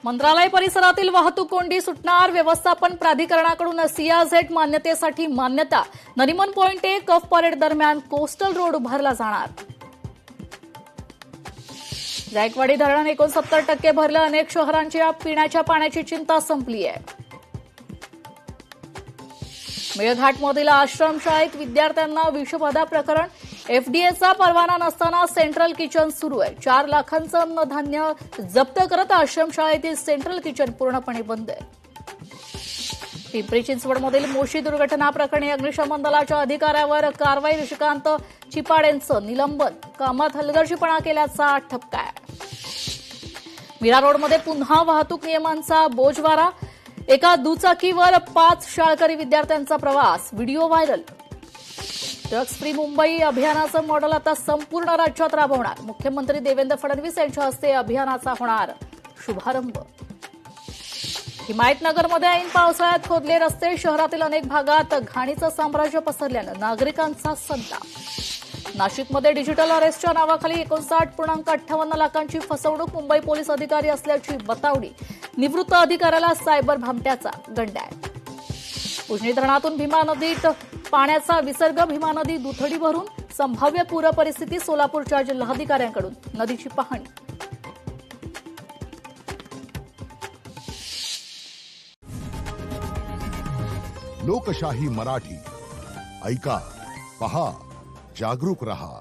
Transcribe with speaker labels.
Speaker 1: मंत्रालय परिसरातील वाहतूक कोंडी सुटणार, व्यवस्थापन प्राधिकरणाकडून सियाझेड मान्यतेसाठी मान्यता. नरिमन पॉइंट 1 कफ परेड दरम्यान कोस्टल रोड उभारला जाणार. जायकवाडी धरण 69% भरलं, अनेक शहरांच्या पिण्याच्या पाण्याची चिंता संपली आहे. मेळघाटमधील आश्रमशाळेत विद्यार्थ्यांना विषबाधा प्रकरण, एफडीएचा परवाना नसताना सेंट्रल किचन सुरू आहे. 4 लाखांचं अन्नधान्य जप्त करत आश्रमशाळेतील सेंट्रल किचन पूर्णपणे बंद आहे. पिंपरी चिंचवडमधील मोशी दुर्घटना प्रकरणी अग्निशमन दलाच्या अधिकाऱ्यावर कारवाई, ऋषिकांत चिपाडेंचं निलंबन, कामात हलगर्जीपणा केल्याचा ठपका आहे. मीरा रोडमध्ये पुन्हा वाहतूक नियमांचा बोजवारा, एका दुचाकीवर 5 शाळकरी विद्यार्थ्यांचा प्रवास, video viral. Drugs free Mumbai अभियानाचं मॉडेल आता संपूर्ण राज्यात राबवणार, मुख्यमंत्री देवेंद्र फडणवीस यांच्या हस्ते अभियानाचा होणार शुभारंभ. हिमायतनगरमध्ये ऐन पावसाळ्यात खोदले रस्ते, शहरातील अनेक भागात घाणीचं साम्राज्य पसरल्यानं नागरिकांचा संताप. नाशिकमध्ये डिजिटल अरेस्टच्या नावाखाली 59.58 लाखांची फसवणूक, मुंबई पोलीस अधिकारी असल्याची बतावडी, निवृत्त अधिकाऱ्याला सायबर भामट्याचा गंडा आहे. उजनी धरणातून भीमा नदीत पाण्याचा विसर्ग, भीमा नदी दुथडी भरून, संभाव्य पूर परिस्थिती, सोलापूरच्या जिल्हाधिकाऱ्यांकडून नदीची पाहणी.
Speaker 2: लोकशाही मराठी ऐका, पहा, जागरूक रहा.